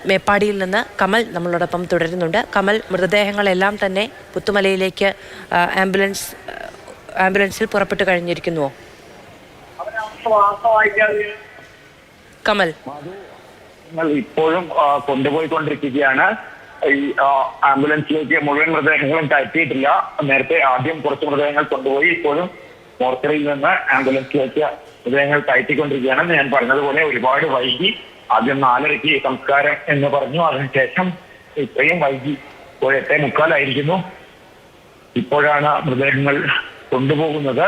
മേപ്പാടിയിൽ നിന്ന് കമൽ നമ്മളോടൊപ്പം തുടരുന്നുണ്ട്. കമൽ, മൃതദേഹങ്ങളെല്ലാം തന്നെ പുത്തുമലയിലേക്ക് ആംബുലൻസിൽ പുറപ്പെട്ടു കഴിഞ്ഞിരിക്കുന്നുവോ? കമൽ, ഇപ്പോഴും കൊണ്ടുപോയിക്കൊണ്ടിരിക്കുകയാണ്. ഈ ആംബുലൻസിലേക്ക് മുഴുവൻ മൃതദേഹങ്ങളും കയറ്റിയിട്ടില്ല. നേരത്തെ ആദ്യം കുറച്ച് മൃതദേഹങ്ങൾ കൊണ്ടുപോയി, ഇപ്പോഴും മോർച്ചറിയിൽ നിന്ന് ആംബുലൻസിലേക്ക് മൃതദേഹങ്ങൾ കയറ്റിക്കൊണ്ടിരിക്കുകയാണ്. ഞാൻ പറഞ്ഞതുപോലെ ഒരുപാട് വൈകി. ആദ്യം 4:30 സംസ്കാരം എന്ന് പറഞ്ഞു. അതിനുശേഷം ഇത്രയും വൈകി 8:45 ഇപ്പോഴാണ് മൃതദേഹങ്ങൾ കൊണ്ടുപോകുന്നത്.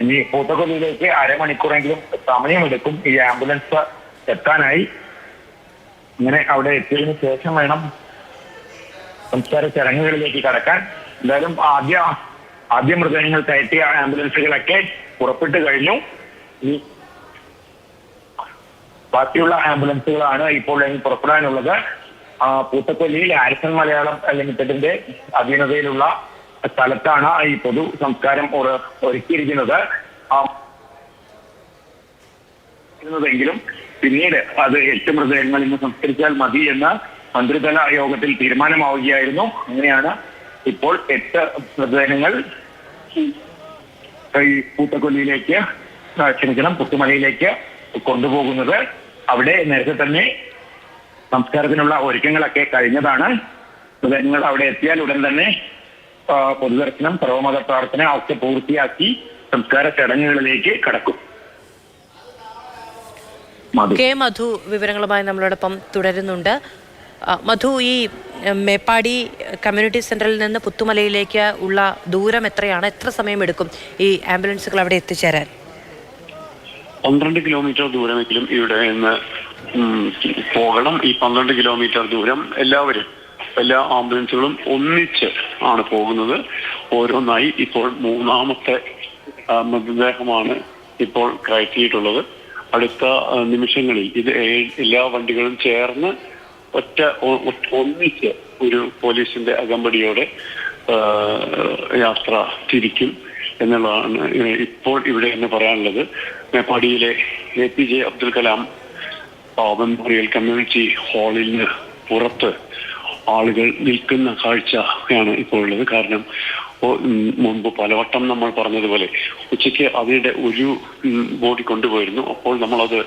ഇനി പൂത്തക്കൊല്ലിയിലേക്ക് അരമണിക്കൂറെങ്കിലും സമയമെടുക്കും ഈ ആംബുലൻസ് എത്താനായി. അങ്ങനെ അവിടെ എത്തിയതിനു ശേഷം വേണം സംസ്കാര ചടങ്ങുകളിലേക്ക് കടക്കാൻ. എന്തായാലും ആദ്യ മൃതദേഹങ്ങൾ കയറ്റിയ ആംബുലൻസുകളൊക്കെ പുറപ്പെട്ടു കഴിഞ്ഞു. ഇനി ബാക്കിയുള്ള ആംബുലൻസുകളാണ് ഇപ്പോൾ പുറപ്പെടാനുള്ളത്. പൂത്തക്കൊല്ലിയിൽ ആരിസൺ മലയാളം ലിമിറ്റഡിന്റെ അധീനതയിലുള്ള സ്ഥലത്താണ് ഈ പൊതു സംസ്കാരം ഒരുക്കിയിരിക്കുന്നത്. എങ്കിലും പിന്നീട് അത് 8 മൃതദേഹങ്ങൾ ഇന്ന് സംസ്കരിച്ചാൽ മതി എന്ന മന്ത്രിതല യോഗത്തിൽ തീരുമാനമാവുകയായിരുന്നു. അങ്ങനെയാണ് ഇപ്പോൾ 8 മൃതദേഹങ്ങൾ ഈ പൂത്തക്കൊല്ലിയിലേക്ക് പുത്തുമലയിലേക്ക് കൊണ്ടുപോകുന്നത്. അവിടെ നേരത്തെ തന്നെ സംസ്കാരത്തിനുള്ള ഒരുക്കങ്ങളൊക്കെ കഴിഞ്ഞതാണ്. മൃതദേഹങ്ങൾ അവിടെ എത്തിയാൽ ഉടൻ തന്നെ പൊതുദർശനം, സർവമത പ്രാർത്ഥന ഒക്കെ പൂർത്തിയാക്കി സംസ്കാര ചടങ്ങുകളിലേക്ക് കടക്കും. കെ മധു വിവരങ്ങളുമായി നമ്മളോടൊപ്പം തുടരുന്നുണ്ട്. മധു, ഈ മേപ്പാടി കമ്മ്യൂണിറ്റി സെന്ററിൽ നിന്ന് പുത്തുമലയിലേക്ക് ഉള്ള ദൂരം എത്രയാണ്? എത്ര സമയമെടുക്കും ഈ ആംബുലൻസുകൾ അവിടെ എത്തിച്ചേരാൻ? 12 കിലോമീറ്റർ ദൂരമെങ്കിലും ഇവിടെ നിന്ന് പോകണം. ഈ 12 കിലോമീറ്റർ ദൂരം എല്ലാ ആംബുലൻസുകളും ഒന്നിച്ച് ആണ് പോകുന്നത്. ഓരോന്നായി ഇപ്പോൾ 3ാമത്തെ മൃതദേഹമാണ് ഇപ്പോൾ കയറ്റിയിട്ടുള്ളത്. അടുത്ത നിമിഷങ്ങളിൽ ഇത് എല്ലാ വണ്ടികളും ചേർന്ന് ഒന്നിച്ച് ഒരു പോലീസിന്റെ അകമ്പടിയോടെ യാത്ര തിരിക്കും എന്നുള്ളതാണ് ഇപ്പോൾ ഇവിടെ എന്ന് പറയാനുള്ളത്. മേപ്പാടിയിലെ APJ Abdul Kalam memorial community ഹാളിന് പുറത്ത് ആളുകൾ നിൽക്കുന്ന കാഴ്ചയാണ് ഇപ്പോൾ ഉള്ളത്. കാരണം മുമ്പ് പലവട്ടം നമ്മൾ പറഞ്ഞതുപോലെ ഉച്ചയ്ക്ക് അതിനിടെ ഒരു ബോഡി കൊണ്ടുപോയിരുന്നു. അപ്പോൾ നമ്മളത്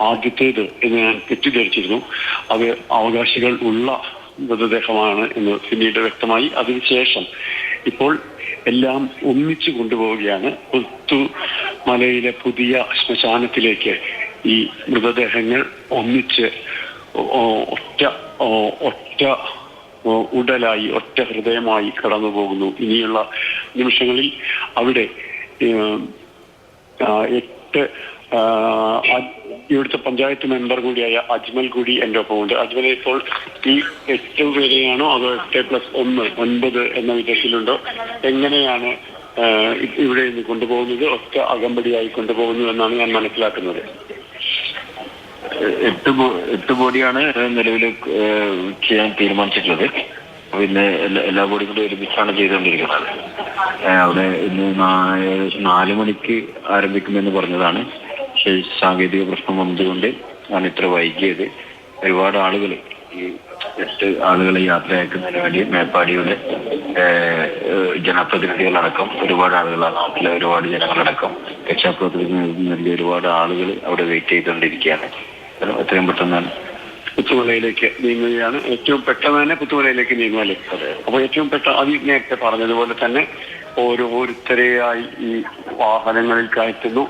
ആദ്യത്തേത് എന്ന് ഞാൻ തെറ്റിദ്ധരിച്ചിരുന്നു. അത് അവകാശികൾ ഉള്ള മൃതദേഹമാണ് എന്ന് പിന്നീട് വ്യക്തമായി. അതിനുശേഷം ഇപ്പോൾ എല്ലാം ഒന്നിച്ചു കൊണ്ടുപോവുകയാണ്. പുത്തുമലയിലെ പുതിയ ശ്മശാനത്തിലേക്ക് ഈ മൃതദേഹങ്ങൾ ഒന്നിച്ച് ഒറ്റ ഉടലായി ഒറ്റ ഹൃദയമായി കടന്നു പോകുന്നു. ഇനിയുള്ള നിമിഷങ്ങളിൽ അവിടെ 8 ഇവിടുത്തെ പഞ്ചായത്ത് മെമ്പർ കൂടിയായ അജ്മൽ കൂടി എൻ്റെ ഒപ്പമുണ്ട്. അജ്മൽ, ഇപ്പോൾ ഈ 8 പേരെയാണോ അതോ 8+1 9 എന്ന വിധത്തിലുണ്ടോ? എങ്ങനെയാണ് ഇവിടെ നിന്ന് കൊണ്ടുപോകുന്നത്? ഒറ്റ അകമ്പടിയായി കൊണ്ടുപോകുന്നു എന്നാണ് ഞാൻ മനസ്സിലാക്കുന്നത്. 8 ബോഡിയാണ് നിലവിൽ ചെയ്യാൻ തീരുമാനിച്ചിട്ടുള്ളത്. പിന്നെ എല്ലാ ബോഡിയും കൂടി ഒരുമിച്ചാണ് ചെയ്തുകൊണ്ടിരിക്കുന്നത്. അവിടെ ഇന്ന് 4 മണിക്ക് ആരംഭിക്കുമെന്ന് പറഞ്ഞതാണ്. സാങ്കേതിക പ്രശ്നം വന്നതുകൊണ്ട് ആണ് ഇത്ര വൈകിയത്. ഒരുപാട് ആളുകൾ ഈ 8 ആളുകളെ യാത്രയാക്കുന്നതിന് വേണ്ടി മേപ്പാടിയുടെ ജനപ്രതിനിധികളടക്കം ഒരുപാട് ആളുകളാണ്, നാട്ടിലെ ഒരുപാട് ജനങ്ങളടക്കം രക്ഷാപ്രവർത്തനത്തിന് നൽകിയ ഒരുപാട് ആളുകൾ അവിടെ വെയിറ്റ് ചെയ്തുകൊണ്ടിരിക്കുകയാണ്. എത്രയും പെട്ടെന്ന് പുത്തുമലയിലേക്ക് നീങ്ങുകയാണ്. ഏറ്റവും പെട്ടെന്ന് തന്നെ പുത്തുമലയിലേക്ക് നീങ്ങുമല്ലേ? അപ്പോൾ ഏറ്റവും പെട്ടെന്ന് നേരത്തെ പറഞ്ഞതുപോലെ തന്നെ ഓരോരുത്തരെയായി ഈ വാഹനങ്ങളിൽ കയറ്റുന്നു.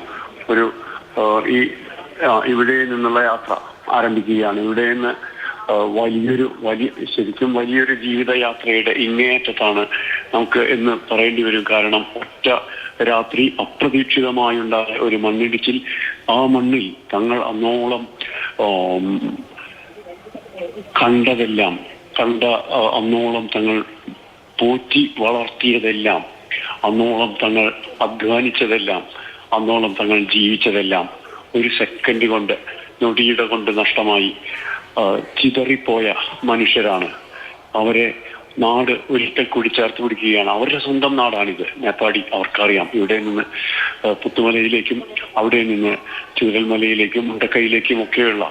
ഇവിടെ നിന്നുള്ള യാത്ര ആരംഭിക്കുകയാണ്. ഇവിടെ നിന്ന് ശരിക്കും വലിയൊരു ജീവിതയാത്രയുടെ ഇങ്ങേയറ്റത്താണ് നമുക്ക് എന്ന് പറയേണ്ടി വരും. കാരണം ഒറ്റ രാത്രി അപ്രതീക്ഷിതമായുണ്ടായ ഒരു മണ്ണിടിച്ചിൽ, ആ മണ്ണിൽ തങ്ങൾ അന്നോളം അന്നോളം തങ്ങൾ പോറ്റി വളർത്തിയതെല്ലാം, അന്നോളം തങ്ങൾ അധ്വാനിച്ചതെല്ലാം, അന്നോളം തങ്ങൾ ജീവിച്ചതെല്ലാം ഒരു സെക്കൻഡ് കൊണ്ട്, നൊടിയിട കൊണ്ട് നഷ്ടമായി ചിതറിപ്പോയ മനുഷ്യരാണ്. അവരെ നാട് ഒരിക്കൽ കൂടി ചേർത്ത് പിടിക്കുകയാണ്. അവരുടെ സ്വന്തം നാടാണിത്, മേപ്പാടി. അവർക്കറിയാം ഇവിടെ നിന്ന് പുത്തുമലയിലേക്കും അവിടെ നിന്ന് ചൂരൽമലയിലേക്കും മുണ്ടക്കൈയിലേക്കും ഒക്കെയുള്ള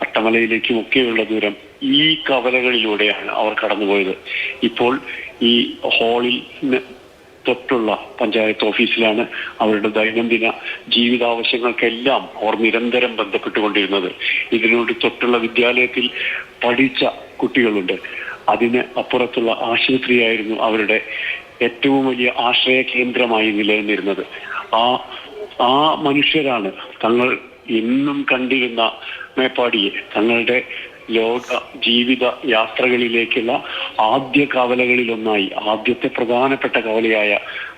അട്ടമലയിലേക്കും ഒക്കെയുള്ള ദൂരം ഈ കവലകളിലൂടെയാണ് അവർ കടന്നുപോയത്. ഇപ്പോൾ ഈ ഹാളിൽ തൊട്ടുള്ള പഞ്ചായത്ത് ഓഫീസിലാണ് അവരുടെ ദൈനംദിന ജീവിതാവശ്യങ്ങൾക്കെല്ലാം അവർ നിരന്തരം ബന്ധപ്പെട്ടുകൊണ്ടിരുന്നത്. ഇതിനോട് തൊട്ടുള്ള വിദ്യാലയത്തിൽ പഠിച്ച കുട്ടികളുണ്ട്. അതിന് അപ്പുറത്തുള്ള ആശുപത്രിയായിരുന്നു അവരുടെ ഏറ്റവും വലിയ ആശ്രയ കേന്ദ്രമായി നിലനിന്നിരുന്നത്. ആ മനുഷ്യരാണ് തങ്ങൾ എന്നും കണ്ടിരുന്ന മേപ്പാടിയെ തങ്ങളുടെ ലോക ജീവിത യാത്രകളിലേക്കുള്ള ആദ്യ കവലകളിലൊന്നായി, ആദ്യത്തെ പ്രധാനപ്പെട്ട കവലയായ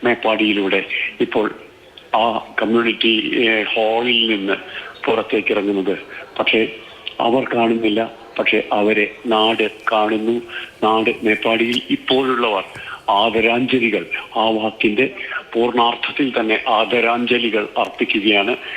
മേപ്പാടിയിലൂടെ ഇപ്പോൾ ആ കമ്മ്യൂണിറ്റി ഹാളിൽ നിന്ന് പുറത്തേക്ക് ഇറങ്ങുന്നത്. പക്ഷേ അവർ കാണുന്നില്ല, പക്ഷെ അവരെ നാട് കാണുന്നു. നാട് മേപ്പാടിയിൽ ഇപ്പോഴുള്ളവർ ആദരാഞ്ജലികൾ, ആ വാക്കിന്റെ പൂർണ്ണാർത്ഥത്തിൽ തന്നെ ആദരാഞ്ജലികൾ അർപ്പിക്കുകയാണ്.